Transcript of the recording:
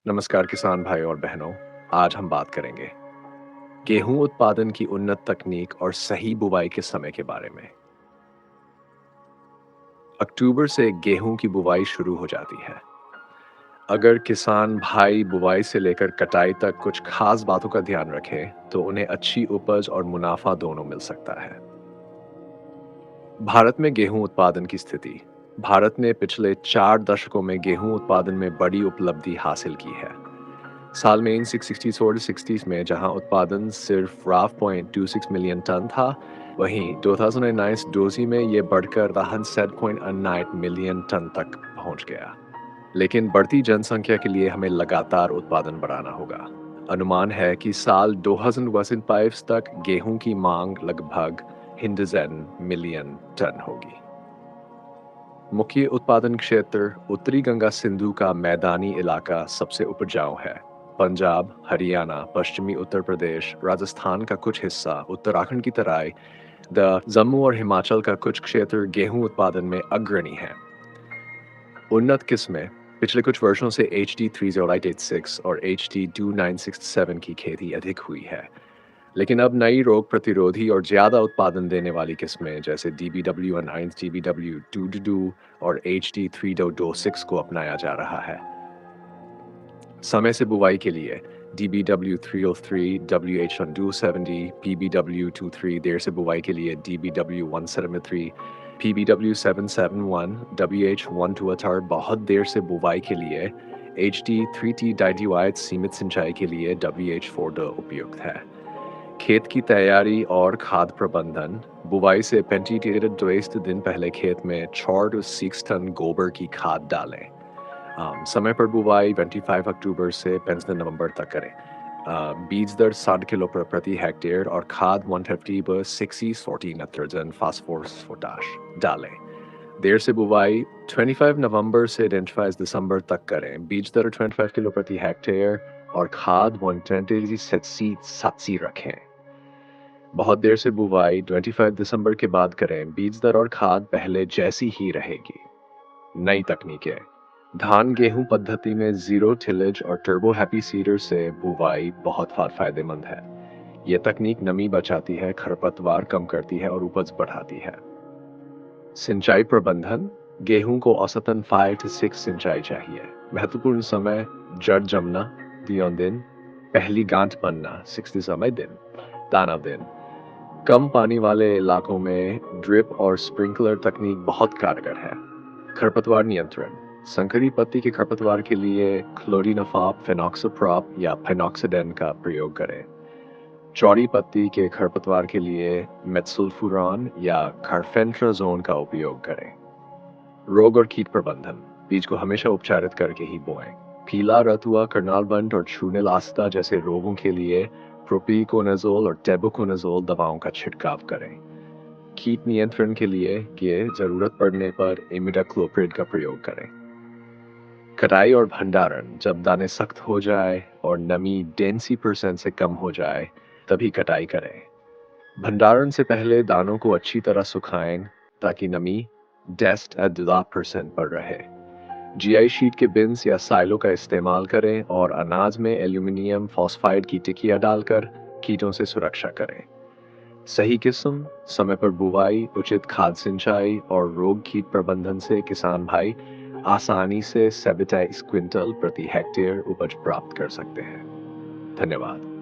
नमस्कार किसान भाई और बहनों। आज हम बात करेंगे गेहूं उत्पादन की उन्नत तकनीक और सही बुवाई के समय के बारे में। अक्टूबर से गेहूं की बुवाई शुरू हो जाती है। अगर किसान भाई बुवाई से लेकर कटाई तक कुछ खास बातों का ध्यान रखें तो उन्हें अच्छी उपज और मुनाफा दोनों मिल सकता है। भारत में गेहूं उत्पादन की स्थिति। भारत ने पिछले 4 दशकों में गेहूं उत्पादन में बड़ी उपलब्धि हासिल की है। साल में 1960 में जहां उत्पादन सिर्फ 12.26 मिलियन टन था, वहीं 2009-20 में ये बढ़कर 107.98 मिलियन टन तक पहुंच गया। लेकिन बढ़ती जनसंख्या के लिए हमें लगातार उत्पादन बढ़ाना होगा। अनुमान है कि साल 2025 तक गेहूं की मांग लगभग 1 मिलियन टन होगी। मुख्य उत्पादन क्षेत्र उत्तरी गंगा सिंधु का मैदानी इलाका सबसे उपजाऊ है। पंजाब, हरियाणा, पश्चिमी उत्तर प्रदेश, राजस्थान का कुछ हिस्सा, उत्तराखंड की तराई, जम्मू और हिमाचल का कुछ क्षेत्र गेहूं उत्पादन में अग्रणी है। उन्नत किस्में। पिछले कुछ वर्षों से HT30886 और HT2967 की खेती अधिक हुई है। लेकिन अब नई रोग प्रतिरोधी और ज्यादा उत्पादन देने वाली किस्में जैसे DBW19, DBW222 और HT3226 को अपनाया जा रहा है। समय से बुवाई के लिए DBW303, WH1270, PBW23 देर से बुवाई के लिए DBW173, PBW771, WH1218 बहुत देर से बुवाई के लिए HT3T डाइडिवाइट सीमित सिंचाई के लिए WH42 उपयुक्त है। खेत की तैयारी और खाद प्रबंधन। बुवाई से 25 दिन पहले खेत में 4 से 6 टन गोबर की खाद डालें। समय पर बुवाई 25 अक्टूबर से 15 नवंबर तक करें। बीज दर 60 किलो प्रति हेक्टेयर और खाद 150 पर 60-40 नाइट्रोजन, फास्फोरस, पोटाश डालें। देर से बुवाई 25 नवंबर से 25 दिसंबर तक करें। बीज दर 25 किलो प्रति हेक्टेयर और खाद 120 से 70 रखें। बहुत देर से बुवाई 25 दिसंबर के बाद करें। बीज दर और खाद पहले जैसी ही रहेगी। नई तकनीकें। धान गेहूं पद्धति में जीरो टिलेज और टर्बो हैप्पी सीडर से बुवाई बहुत फायदेमंद है। यह तकनीक नमी बचाती है, खरपतवार कम करती है और उपज बढ़ाती है। सिंचाई प्रबंधन। गेहूं को औसतन 5 से 6 सिंचाई चाहिए। महत्वपूर्ण समय जड़ जमना 3 दिन, पहली गांठ बनना 60 समय दिन, दाना दिन। कम पानी वाले इलाकों में ड्रिप और स्प्रिंकलर तकनीक बहुत कारगर है। खरपतवार नियंत्रण। संकरी पत्ती के खरपतवार के लिए क्लोरिनोफॉप, फेनोक्सोप्रॉप या फेनोक्सिडेन का प्रयोग करें। चौड़ी पत्ती के खरपतवार के लिए मेटसुल्फुरॉन या कार्फेंट्राजोन का उपयोग करें। रोग और कीट प्रबंधन। बीज को हमेशा उपचारित करके ही बोएं। पीला रतुआ, करनाल बंट और छूने लास्ता जैसे रोगों के लिए प्रोपीकोनाजोल और टेबुकोनाजोल दवाओं का छिड़काव करें। कीट नियंत्रण के लिए जरूरत पड़ने पर इमिडाक्लोप्रिड का प्रयोग करें। कटाई और भंडारण। जब दाने सख्त हो जाए और नमी 10% से कम हो जाए तभी कटाई करें। भंडारण से पहले दानों को अच्छी तरह सुखाएं ताकि नमी 10% पर रहे। जीआई शीट के बिन्स या साइलो का इस्तेमाल करें और अनाज में एल्यूमिनियम फॉस्फाइड की टिकिया डालकर कीटों से सुरक्षा करें। सही किस्म, समय पर बुवाई, उचित खाद सिंचाई और रोग कीट प्रबंधन से किसान भाई आसानी से 27 क्विंटल प्रति हेक्टेयर उपज प्राप्त कर सकते हैं। धन्यवाद।